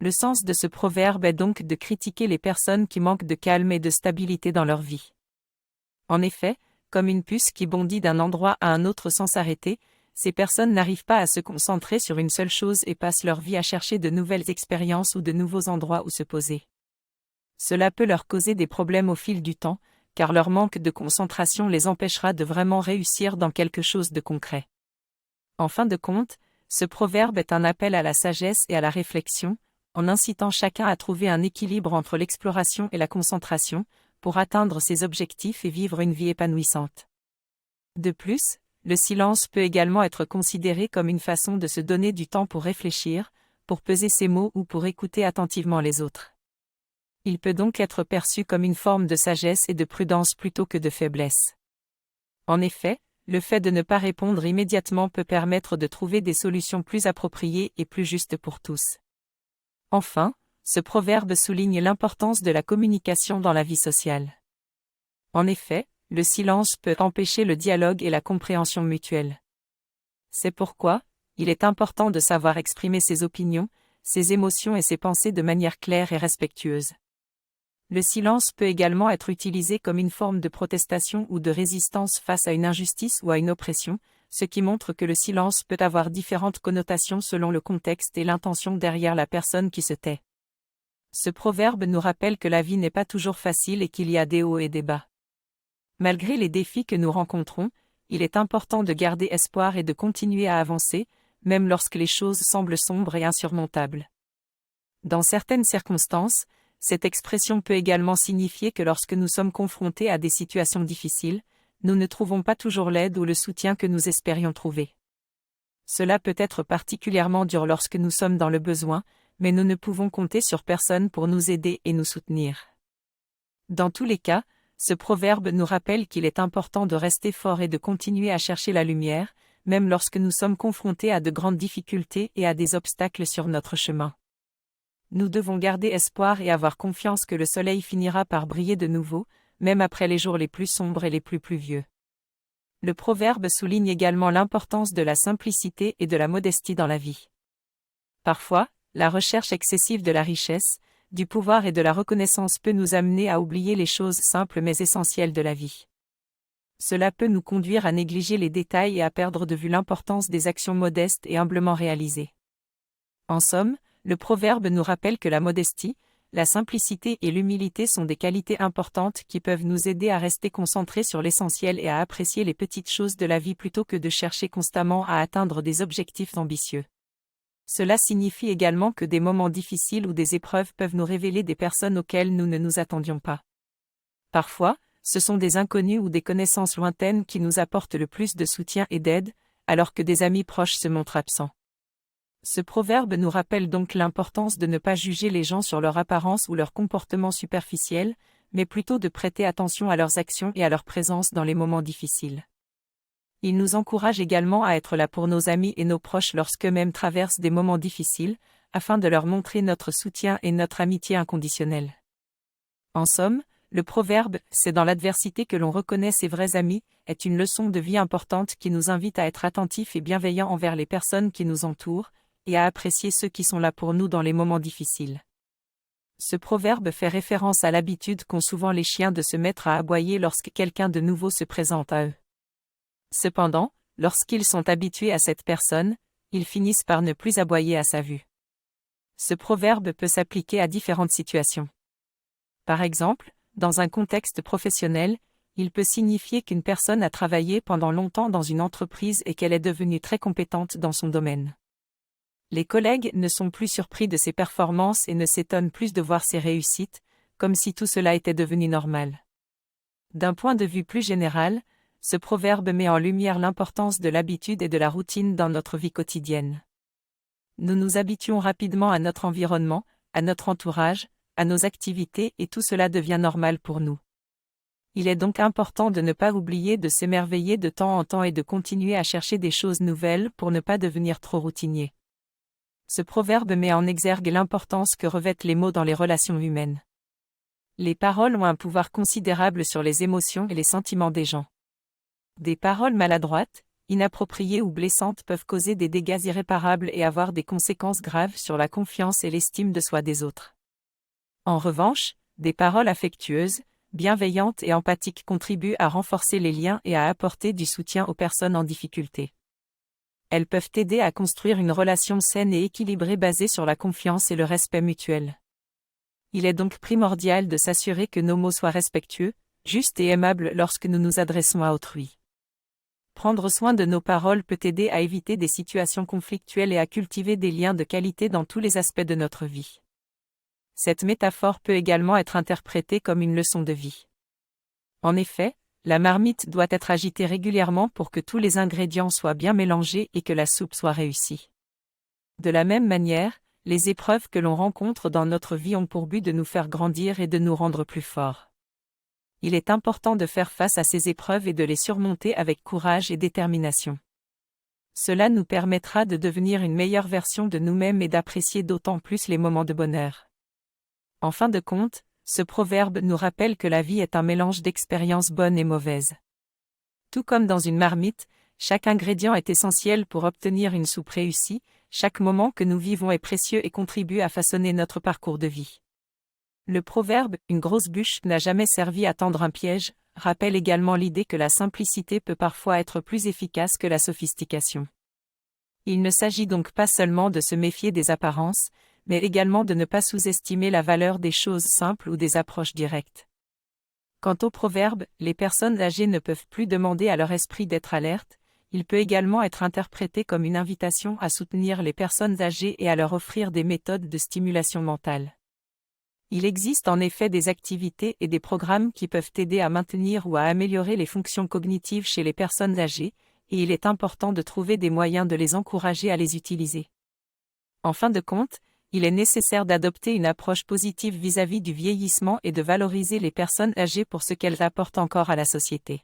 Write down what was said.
Le sens de ce proverbe est donc de critiquer les personnes qui manquent de calme et de stabilité dans leur vie. En effet, comme une puce qui bondit d'un endroit à un autre sans s'arrêter, ces personnes n'arrivent pas à se concentrer sur une seule chose et passent leur vie à chercher de nouvelles expériences ou de nouveaux endroits où se poser. Cela peut leur causer des problèmes au fil du temps, car leur manque de concentration les empêchera de vraiment réussir dans quelque chose de concret. En fin de compte, ce proverbe est un appel à la sagesse et à la réflexion, en incitant chacun à trouver un équilibre entre l'exploration et la concentration, pour atteindre ses objectifs et vivre une vie épanouissante. De plus, le silence peut également être considéré comme une façon de se donner du temps pour réfléchir, pour peser ses mots ou pour écouter attentivement les autres. Il peut donc être perçu comme une forme de sagesse et de prudence plutôt que de faiblesse. En effet, le fait de ne pas répondre immédiatement peut permettre de trouver des solutions plus appropriées et plus justes pour tous. Enfin, ce proverbe souligne l'importance de la communication dans la vie sociale. En effet, le silence peut empêcher le dialogue et la compréhension mutuelle. C'est pourquoi, il est important de savoir exprimer ses opinions, ses émotions et ses pensées de manière claire et respectueuse. Le silence peut également être utilisé comme une forme de protestation ou de résistance face à une injustice ou à une oppression, ce qui montre que le silence peut avoir différentes connotations selon le contexte et l'intention derrière la personne qui se tait. Ce proverbe nous rappelle que la vie n'est pas toujours facile et qu'il y a des hauts et des bas. Malgré les défis que nous rencontrons, il est important de garder espoir et de continuer à avancer, même lorsque les choses semblent sombres et insurmontables. Dans certaines circonstances, cette expression peut également signifier que lorsque nous sommes confrontés à des situations difficiles, nous ne trouvons pas toujours l'aide ou le soutien que nous espérions trouver. Cela peut être particulièrement dur lorsque nous sommes dans le besoin, mais nous ne pouvons compter sur personne pour nous aider et nous soutenir. Dans tous les cas, ce proverbe nous rappelle qu'il est important de rester fort et de continuer à chercher la lumière, même lorsque nous sommes confrontés à de grandes difficultés et à des obstacles sur notre chemin. Nous devons garder espoir et avoir confiance que le soleil finira par briller de nouveau, même après les jours les plus sombres et les plus pluvieux. Le proverbe souligne également l'importance de la simplicité et de la modestie dans la vie. Parfois, la recherche excessive de la richesse, du pouvoir et de la reconnaissance peut nous amener à oublier les choses simples mais essentielles de la vie. Cela peut nous conduire à négliger les détails et à perdre de vue l'importance des actions modestes et humblement réalisées. En somme, le proverbe nous rappelle que la modestie, la simplicité et l'humilité sont des qualités importantes qui peuvent nous aider à rester concentrés sur l'essentiel et à apprécier les petites choses de la vie plutôt que de chercher constamment à atteindre des objectifs ambitieux. Cela signifie également que des moments difficiles ou des épreuves peuvent nous révéler des personnes auxquelles nous ne nous attendions pas. Parfois, ce sont des inconnus ou des connaissances lointaines qui nous apportent le plus de soutien et d'aide, alors que des amis proches se montrent absents. Ce proverbe nous rappelle donc l'importance de ne pas juger les gens sur leur apparence ou leur comportement superficiel, mais plutôt de prêter attention à leurs actions et à leur présence dans les moments difficiles. Il nous encourage également à être là pour nos amis et nos proches lorsqu'eux-mêmes traversent des moments difficiles, afin de leur montrer notre soutien et notre amitié inconditionnelle. En somme, le proverbe « C'est dans l'adversité que l'on reconnaît ses vrais amis » est une leçon de vie importante qui nous invite à être attentifs et bienveillants envers les personnes qui nous entourent, et à apprécier ceux qui sont là pour nous dans les moments difficiles. Ce proverbe fait référence à l'habitude qu'ont souvent les chiens de se mettre à aboyer lorsque quelqu'un de nouveau se présente à eux. Cependant, lorsqu'ils sont habitués à cette personne, ils finissent par ne plus aboyer à sa vue. Ce proverbe peut s'appliquer à différentes situations. Par exemple, dans un contexte professionnel, il peut signifier qu'une personne a travaillé pendant longtemps dans une entreprise et qu'elle est devenue très compétente dans son domaine. Les collègues ne sont plus surpris de ses performances et ne s'étonnent plus de voir ses réussites, comme si tout cela était devenu normal. D'un point de vue plus général, ce proverbe met en lumière l'importance de l'habitude et de la routine dans notre vie quotidienne. Nous nous habituons rapidement à notre environnement, à notre entourage, à nos activités et tout cela devient normal pour nous. Il est donc important de ne pas oublier de s'émerveiller de temps en temps et de continuer à chercher des choses nouvelles pour ne pas devenir trop routinier. Ce proverbe met en exergue l'importance que revêtent les mots dans les relations humaines. Les paroles ont un pouvoir considérable sur les émotions et les sentiments des gens. Des paroles maladroites, inappropriées ou blessantes peuvent causer des dégâts irréparables et avoir des conséquences graves sur la confiance et l'estime de soi des autres. En revanche, des paroles affectueuses, bienveillantes et empathiques contribuent à renforcer les liens et à apporter du soutien aux personnes en difficulté. Elles peuvent aider à construire une relation saine et équilibrée basée sur la confiance et le respect mutuel. Il est donc primordial de s'assurer que nos mots soient respectueux, justes et aimables lorsque nous nous adressons à autrui. Prendre soin de nos paroles peut aider à éviter des situations conflictuelles et à cultiver des liens de qualité dans tous les aspects de notre vie. Cette métaphore peut également être interprétée comme une leçon de vie. En effet, la marmite doit être agitée régulièrement pour que tous les ingrédients soient bien mélangés et que la soupe soit réussie. De la même manière, les épreuves que l'on rencontre dans notre vie ont pour but de nous faire grandir et de nous rendre plus forts. Il est important de faire face à ces épreuves et de les surmonter avec courage et détermination. Cela nous permettra de devenir une meilleure version de nous-mêmes et d'apprécier d'autant plus les moments de bonheur. En fin de compte, ce proverbe nous rappelle que la vie est un mélange d'expériences bonnes et mauvaises. Tout comme dans une marmite, chaque ingrédient est essentiel pour obtenir une soupe réussie, chaque moment que nous vivons est précieux et contribue à façonner notre parcours de vie. Le proverbe « une grosse bûche n'a jamais servi à tendre un piège » rappelle également l'idée que la simplicité peut parfois être plus efficace que la sophistication. Il ne s'agit donc pas seulement de se méfier des apparences, mais également de ne pas sous-estimer la valeur des choses simples ou des approches directes. Quant au proverbe « les personnes âgées ne peuvent plus demander à leur esprit d'être alerte », il peut également être interprété comme une invitation à soutenir les personnes âgées et à leur offrir des méthodes de stimulation mentale. Il existe en effet des activités et des programmes qui peuvent aider à maintenir ou à améliorer les fonctions cognitives chez les personnes âgées, et il est important de trouver des moyens de les encourager à les utiliser. En fin de compte, il est nécessaire d'adopter une approche positive vis-à-vis du vieillissement et de valoriser les personnes âgées pour ce qu'elles apportent encore à la société.